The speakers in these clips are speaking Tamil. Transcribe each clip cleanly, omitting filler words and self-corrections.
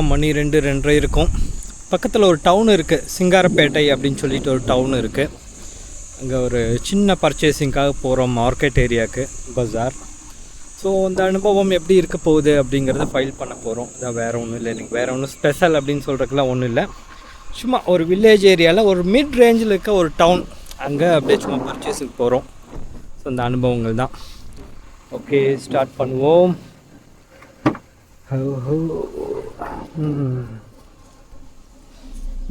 மணி 2:30 இருக்கும். பக்கத்தில் ஒரு டவுன் இருக்குது, சிங்காரப்பேட்டை அப்படின்னு சொல்லிட்டு ஒரு டவுன் இருக்குது. அங்கே ஒரு சின்ன பர்ச்சேசிங்காக போகிறோம், மார்க்கெட் ஏரியாவுக்கு, பஜார். ஸோ அந்த அனுபவம் எப்படி இருக்க போகுது அப்படிங்கிறத ஃபைல் பண்ண போகிறோம். அதான் வேறு ஒன்றும் இல்லை, எனக்கு வேறு ஒன்றும் ஸ்பெஷல் அப்படின்னு சொல்கிறதுக்குலாம் ஒன்றும் இல்லை. சும்மா ஒரு வில்லேஜ் ஏரியாவில் ஒரு மிட் ரேஞ்சில் இருக்க ஒரு டவுன், அங்கே அப்படியே சும்மா பர்ச்சேஸுக்கு போகிறோம். ஸோ அந்த அனுபவங்கள் தான். ஓகே, ஸ்டார்ட் பண்ணுவோம்.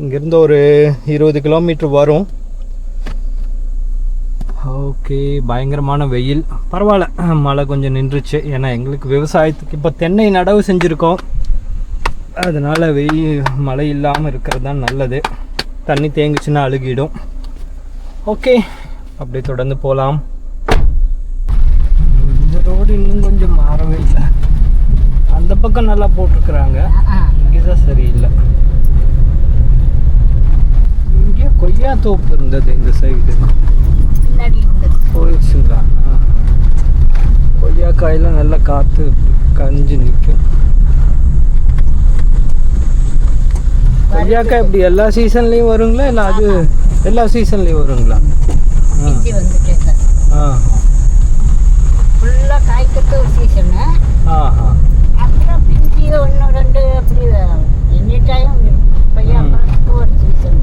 இங்கேருந்து ஒரு 20 கிலோமீட்டர் வரும். ஓகே, பயங்கரமான வெயில். பரவாயில்ல, மழை கொஞ்சம் நின்றுச்சு. ஏன்னா எங்களுக்கு விவசாயத்துக்கு இப்போ தென்னை நடவு செஞ்சுருக்கோம். அதனால் மழை இல்லாமல் இருக்கிறது தான் நல்லது. தண்ணி தேங்குச்சுன்னா அழுகிடும். ஓகே, அப்படியே தொடர்ந்து போகலாம். இந்த ரோடு இன்னும் கொஞ்சம் மாறவே இல்லை. அந்த பக்கம் நல்லா போட்டிருக்கிறாங்க, இங்கே தான் சரியில்லை. இங்கே கொய்யா தோப்பு இருந்தது இந்த சைடு, போயிடுச்சுங்களா? கொய்யாக்காயெல்லாம் நல்லா காற்று கஞ்சி நிற்கும். கொய்யாக்காய் இப்படி எல்லா சீசன்லேயும் வருங்களா, இல்லை அது எல்லா சீசன்லேயும் வருங்களா? ஃபுல்லாக காய்க்கிறது ஒரு சீசனு. அப்புறம் பிஞ்சி 1-2 அப்படி எனி டைம் கொய்யா ஒரு சீசன்.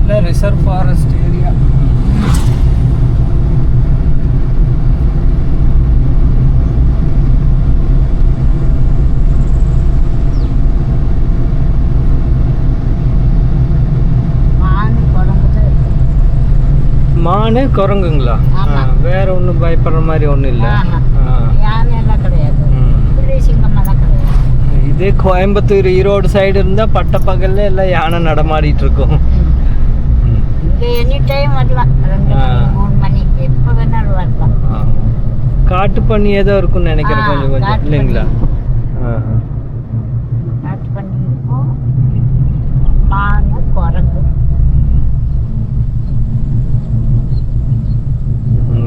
எல்லாம் ரிசர்வ் ஃபாரஸ்ட் ஏரியா. மானு குரங்குங்களா? வேற ஒன்றும் பயப்படுற மாதிரி ஒன்றும் இல்லை. யானையெல்லாம் கிடையாது, சிங்கமெல்லாம் கிடையாது. இதே கோயம்புத்தூர் ஈரோடு சைடு இருந்தால் பட்ட பகல்ல எல்லாம் யானை நடமாடிட்டு இருக்கும். இங்கே எனி டைம் வரலாம், 2-3 மணி எப்போ வேணாலும் வரலாம். காட்டு பண்ணி ஏதோ இருக்கும்னு நினைக்கிறேன், கொஞ்சம் கொஞ்சம் இல்லைங்களா? காட்டு பண்ணி இருக்கும், மானு குரங்கு.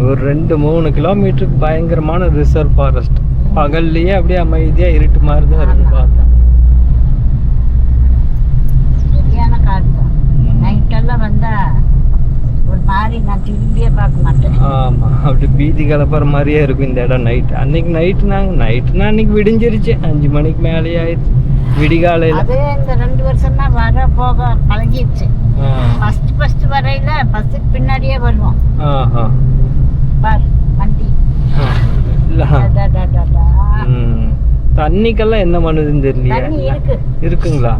ஒரு 2-3 கிலோமீட்டருக்கு பயங்கரமான ரிசர்வ் ஃபாரஸ்ட். பகல்லையே அப்படியே அமைதியாக இருட்டு மாதிரி தான் இருக்கு பார்த்தா. சரியான காட்டு. நைட்டெல்லாம் வந்தால் ஒரு மாதிரி நான் திரும்பியே பார்க்க மாட்டேன். ஆமாம், அப்படி பீதி கலப்புற மாதிரியே இருக்கும் இந்த இடம் நைட்டு. அன்னைக்கு நைட்டுனா அன்னைக்கு விடிஞ்சிருச்சு, 5 மணிக்கு மேலேயே ஆயிடுச்சு விடிகாலையில். அது இந்த 2 வருஷம்னா வர போக பழகிடுச்சு. ஃபர்ஸ்ட் வரையில பஸ்ஸுக்கு பின்னாடியே வருவோம். வண்டி தண்ணிக்கெல்லாம் என்ன பண்ணுதுன்னு தெரியல. இருக்குங்களா?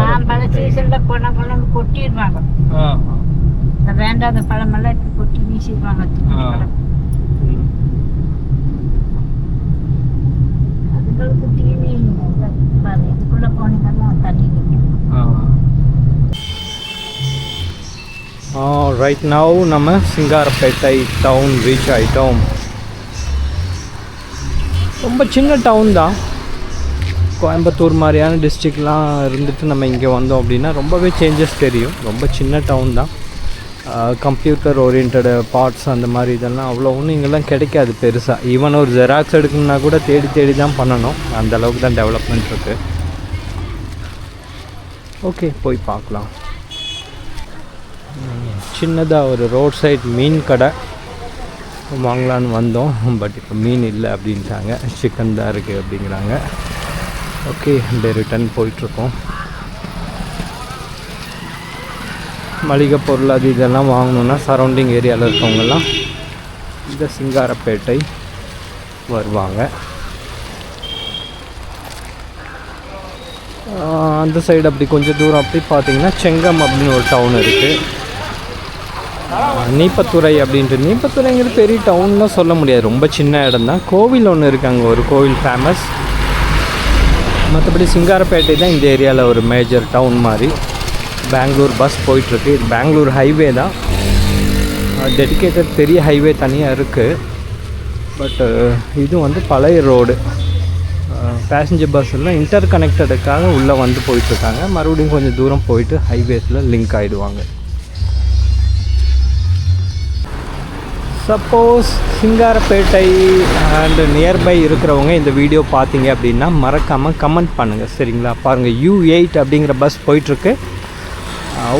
மாம்பழ சீசன்ல கொண்டு கொட்டிடுவாங்க. இந்த வேண்டாத பழமெல்லாம் கொட்டி வீசிடுவாங்க. அதுங்களுக்கு தீனி இதுக்குள்ள போனீங்கன்னா தண்ணி ரைட் நவ் நம்ம சிங்காரப்பேட்டை டவுன் ரீச் ஆகிட்டோம். ரொம்ப சின்ன டவுன் தான். கோயம்புத்தூர் மாதிரியான டிஸ்ட்ரிக்ட்லாம் இருந்துட்டு நம்ம இங்கே வந்தோம் அப்படின்னா ரொம்பவே சேஞ்சஸ் தெரியும். ரொம்ப சின்ன டவுன் தான். கம்ப்யூட்டர் ஓரியன்டு பார்ட்ஸ் அந்த மாதிரி இதெல்லாம் அவ்வளோ ஒன்றும் இங்கெல்லாம் கிடைக்காது பெருசாக. ஈவன் ஒரு ஜெராக்ஸ் எடுக்கணுன்னா கூட தேடி தான் பண்ணணும். அந்தளவுக்கு தான் டெவலப்மெண்ட் இருக்குது. ஓகே, போய் பார்க்கலாம். சின்னதாக ஒரு ரோட் சைட் மீன் கடை வாங்கலான்னு வந்தோம். பட் இப்போ மீன் இல்லை அப்படின்ட்டாங்க, சிக்கன் தான் இருக்குது அப்படிங்கிறாங்க. ஓகே, அப்படியே ரிட்டன் போயிட்டுருக்கோம். மளிகை பொருள் அது இதெல்லாம் வாங்கணுன்னா சரௌண்டிங் ஏரியாவில் இருக்கவங்கெல்லாம் இந்த சிங்காரப்பேட்டை வருவாங்க. அந்த சைடு அப்படி கொஞ்சம் தூரம் அப்படி பார்த்தீங்கன்னா செங்கம் அப்படின்னு ஒரு டவுன் இருக்குது. நீப்பத்துறை அப்படின்ட்டு. நீப்பத்துறைங்கிறது பெரிய டவுன்லாம் சொல்ல முடியாது, ரொம்ப சின்ன இடம் தான். கோவில் ஒன்று இருக்குது, அங்கே ஒரு கோவில் ஃபேமஸ். மற்றபடி சிங்காரப்பேட்டை தான் இந்த ஏரியாவில் ஒரு மேஜர் டவுன் மாதிரி. பெங்களூர் பஸ் போயிட்டுருக்கு. இது பெங்களூர் ஹைவே தான், டெடிக்கேட்டட் பெரிய ஹைவே தனியாக இருக்குது. பட்டு இது வந்து பழைய ரோடு. பேசஞ்சர் பஸ் எல்லாம் இன்டர் கனெக்டடுக்காக உள்ளே வந்து போயிட்டுருக்காங்க. மறுபடியும் கொஞ்சம் தூரம் போயிட்டு ஹைவேஸில் லிங்க் ஆகிடுவாங்க. சப்போஸ் சிங்காரப்பேட்டை அண்ட் நியர்பை இருக்கிறவங்க இந்த வீடியோ பார்த்தீங்க அப்படின்னா மறக்காமல் கமெண்ட் பண்ணுங்கள், சரிங்களா? பாருங்கள், U8 அப்படிங்கிற பஸ் போயிட்டுருக்கு.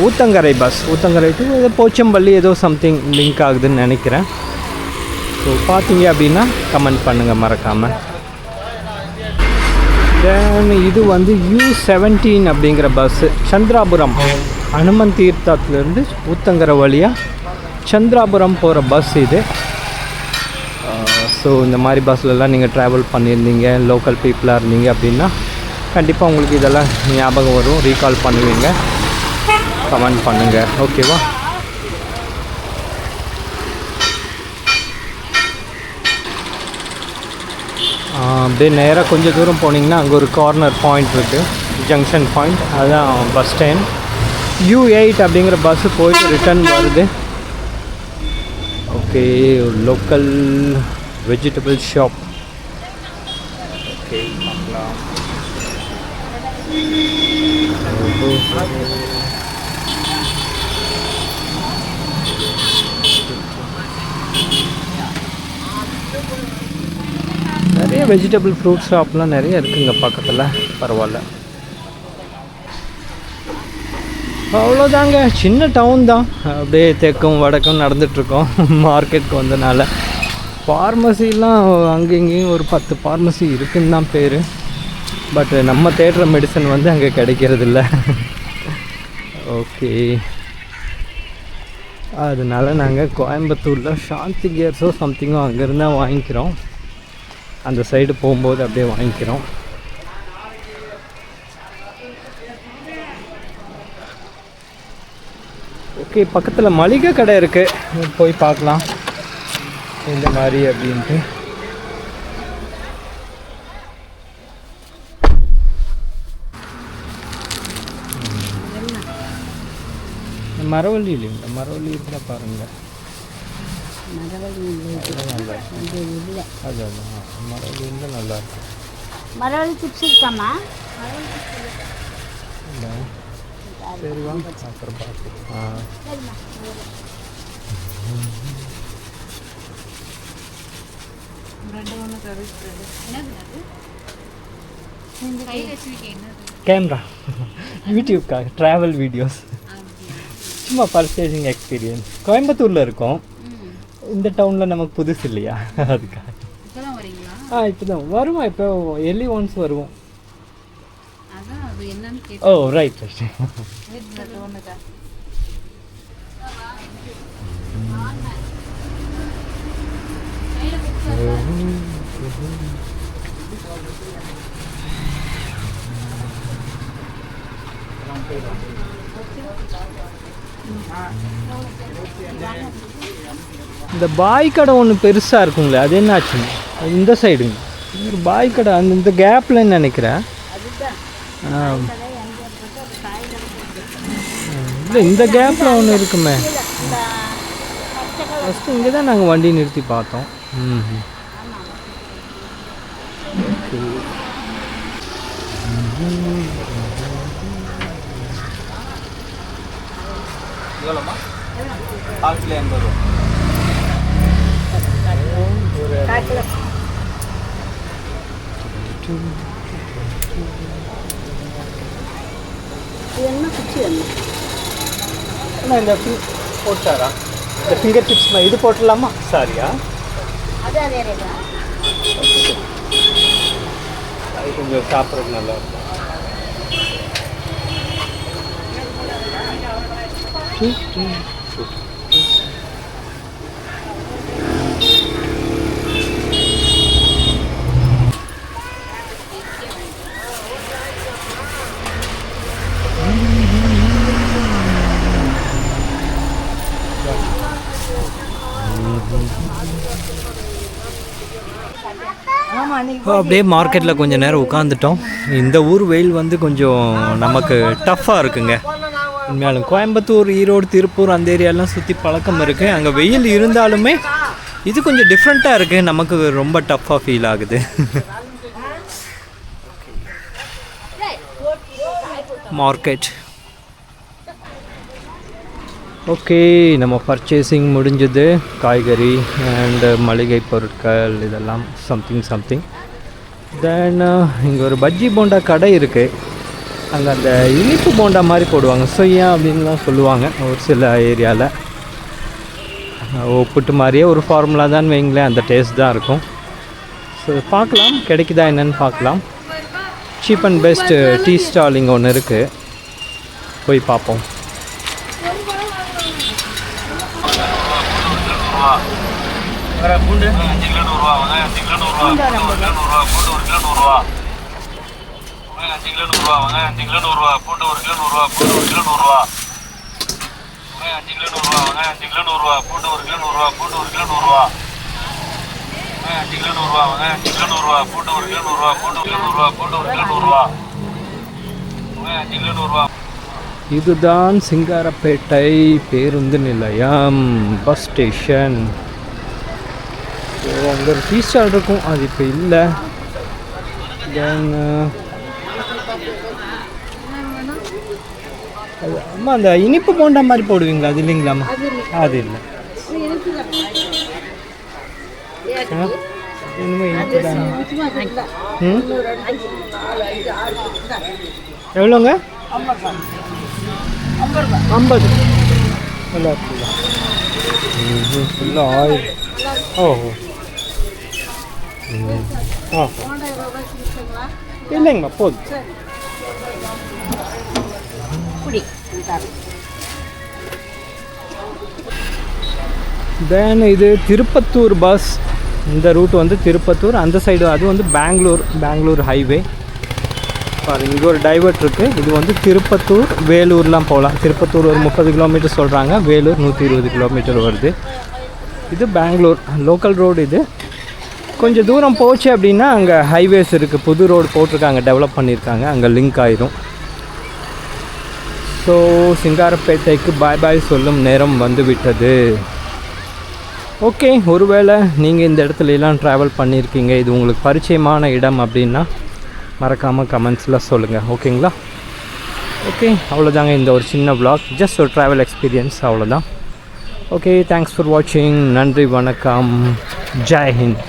ஊத்தங்கரை பஸ், ஊத்தங்கரை டு ஏதோ போச்சம்பள்ளி ஏதோ சம்திங் லிங்க் ஆகுதுன்னு நினைக்கிறேன். ஸோ பார்த்தீங்க அப்படின்னா கமெண்ட் பண்ணுங்கள் மறக்காமல். தென் இது வந்து U17 அப்படிங்கிற பஸ்ஸு, சந்திராபுரம் அனுமன் தீர்த்தத்துலேருந்து ஊத்தங்கரை வழியாக சந்திராபுரம் போகிற பஸ் இது. ஸோ இந்த மாதிரி பஸ்லலாம் நீங்கள் ட்ராவல் பண்ணியிருந்தீங்க, லோக்கல் பீப்புளாக இருந்தீங்க அப்படின்னா கண்டிப்பாக உங்களுக்கு இதெல்லாம் ஞாபகம் வரும், ரீகால் பண்ணுவீங்க. கமெண்ட் பண்ணுங்கள், ஓகேவா? அப்படியே நேராக கொஞ்சம் தூரம் போனீங்கன்னா அங்கே ஒரு கார்னர் பாயிண்ட் இருக்குது, ஜங்ஷன் பாயிண்ட், அதுதான் பஸ் ஸ்டாண்ட். U8 அப்படிங்கிற பஸ்ஸு போயிட்டு ரிட்டர்ன் வருது. Okay, local vegetable shop. Okay, பார்க்கலாம். நிறைய வெஜிடபிள் ஃப்ரூட் ஷாப்லாம் நிறைய இருக்குங்க பக்கத்தில், பரவாயில்ல. அவ்வளோதாங்க, சின்ன டவுன் தான். அப்படியே தெற்கும் வடக்கும் நடந்துகிட்ருக்கோம். மார்க்கெட்டுக்கு வந்தனால ஃபார்மசிலாம் அங்கே இங்கேயும் ஒரு 10 ஃபார்மசி இருக்குன்னு தான் பேர். பட் நம்ம தேடுற மெடிசன் வந்து அங்கே கிடைக்கிறதில்ல. ஓகே, அதனால நாங்கள் கோயம்புத்தூரில் சாந்தி கேர்ஸோ சம்திங்கோ அங்கேருந்து தான் வாங்கிக்கிறோம். அந்த சைடு போகும்போது அப்படியே வாங்கிக்கிறோம். ஓகே, பக்கத்தில் மளிகை கடை இருக்குது, போய் பார்க்கலாம் இந்த மாதிரி அப்படின்ட்டு. மரவள்ளி இல்லைங்களா? மரவள்ளி இருக்கிற பாருங்கள். அதுதான் மரவள்ளி இருந்தால் நல்லாயிருக்கும். மரவள்ளி சிப்ஸ் இருக்காமா? இல்லை, சரி வாங்க அப்புறம் பார்க்கலாம். கேமரா யூடியூப்காக ட்ராவல் வீடியோஸ், சும்மா பர்ச்சேசிங் எக்ஸ்பீரியன்ஸ். கோயம்புத்தூரில் இருக்கோம், இந்த டவுனில் நமக்கு புதுசு இல்லையா, அதுக்காக. இப்போ தான் வருவோம், இப்போ எர்லி ஒன்ஸ் வருவோம். ஓ ரைட் ரைட். இந்த பாய் கடை ஒன்று பெருசாக இருக்குங்களே, அது என்ன ஆச்சுங்க? இந்த சைடுங்க ஒரு பாய் கடை, அந்த இந்த கேப்லன்னு நினைக்கிறேன். இல்லை, இந்த கேப்பில் ஒன்று இருக்குமே. ஃபஸ்ட்டு இங்கே தான் நாங்கள் வண்டி நிறுத்தி பார்த்தோம். இந்த போட்டாரா? இந்த ஃபிங்கர் டிப்ஸ் இது போட்டுடலாமா? சாரியா, அது கொஞ்சம் சாப்பிட்றதுக்கு நல்லா இருக்கும். அப்படியே மார்க்கெட்டில் கொஞ்சம் நேரம் உட்காந்துட்டோம். இந்த ஊர் வெயில் வந்து கொஞ்சம் நமக்கு டஃப்பாக இருக்குங்க. உண்மையாலும் கோயம்புத்தூர், ஈரோடு, திருப்பூர் அந்த ஏரியாலாம் சுற்றி பழக்கம் இருக்குது. அங்கே வெயில் இருந்தாலுமே இது கொஞ்சம் டிஃப்ரெண்ட்டாக இருக்குது, நமக்கு ரொம்ப டஃப்பாக ஃபீல் ஆகுது. மார்க்கெட். ஓகே, நம்ம பர்ச்சேசிங் முடிஞ்சது. காய்கறி அண்டு மளிகை பொருட்கள் இதெல்லாம் சம்திங். தென் இங்கே ஒரு பஜ்ஜி போண்டா கடை இருக்குது. அங்கே அந்த இனிப்பு போண்டா மாதிரி போடுவாங்க, சொய்யா அப்படின்லாம் சொல்லுவாங்க ஒரு சில ஏரியாவில். உப்புட்டு மாதிரியே ஒரு ஃபார்முலா தான் வைங்களேன், அந்த டேஸ்ட் தான் இருக்கும். ஸோ பார்க்கலாம் கிடைக்குதா என்னன்னு பார்க்கலாம். Cheap and best tea stall இங்கே ஒன்று இருக்குது, போய் பார்ப்போம். பூண்டு 5 கிலோ 100 ரூபா, வெங்காயம் 5 கிலோ 100 ரூபா, பூண்டு 1 கிலோ 100 ரூபா, பூண்டு 1 கிலோ 100 ரூபா, வெங்காயம் 5 கிலோ 100 ரூபா, வெங்காயம் 5 கிலோ 100 ரூபா, பூண்டு 1 கிலோ 100 ரூபா, பூண்டு 1 கிலோ 100 ரூபா, வெங்காயம் 5 கிலோ 100 ரூபா, வெங்காயம் 5 கிலோ 100 ரூபா, பூண்டு 1 கிலோ 100 ரூபா, பூண்டு 1 கிலோ 100 ரூபா, வெங்காயம் 5 கிலோ 100 ரூபா, வெங்காயம் 5 கிலோ 100 ரூபா, பூண்டு 1 கிலோ 100 ரூபா, பூண்டு 1 கிலோ 100 ரூபா, பூண்டு 1 கிலோ 100 ரூபா, வெங்காயம் 5 கிலோ 100 ரூபா. இதுதான் சிங்காரப்பேட்டை பேருந்து நிலையம், பஸ் ஸ்டேஷன். ஸோ அங்கே ஒரு டீ ஸ்டால் இருக்கும், அது இப்போ இல்லை. தென் அம்மா அந்த இனிப்பு போண்டா மாதிரி போடுவீங்களா, அது இல்லைங்களாம்மா? அது இல்லை, இனிமே இனிப்பு தானே. எவ்வளோங்க? 50. நல்லா இருக்குல்ல, ஃபுல்லாக ஆயில். ஓஹோ, இல்லைங்கம்மா போதும். தென் இது திருப்பத்தூர் பஸ். இந்த ரூட் வந்து திருப்பத்தூர், அந்த சைடு அது வந்து பெங்களூர் ஹைவே. பாருங்க, இங்கே ஒரு டைவர்ட் இருக்குது. இது வந்து திருப்பத்தூர் வேலூர்லாம் போகலாம். திருப்பத்தூர் ஒரு 30 கிலோமீட்டர் சொல்கிறாங்க, வேலூர் 120 கிலோமீட்டர் வருது. இது பெங்களூர் லோக்கல் ரோடு. இது கொஞ்சம் தூரம் போச்சு அப்படின்னா அங்கே ஹைவேஸ் இருக்குது, புது ரோடு போட்டிருக்காங்க, டெவலப் பண்ணியிருக்காங்க, அங்கே லிங்க் ஆயிரும். ஸோ சிங்காரப்பேட்டைக்கு பாய் சொல்லும் நேரம் வந்து விட்டது. ஓகே, ஒருவேளை நீங்கள் இந்த இடத்துலலாம் ட்ராவல் பண்ணியிருக்கீங்க, இது உங்களுக்கு பரிச்சயமான இடம் அப்படின்னா மறக்காமல் கமெண்ட்ஸில் சொல்லுங்கள். ஓகேங்களா? ஓகே, அவ்வளோதாங்க இந்த ஒரு சின்ன vlog, ஜஸ்ட் ஒரு ட்ராவல் எக்ஸ்பீரியன்ஸ், அவ்வளோதான். ஓகே, தேங்க்ஸ் ஃபார் வாட்சிங். நன்றி, வணக்கம், ஜெய் ஹிந்த்.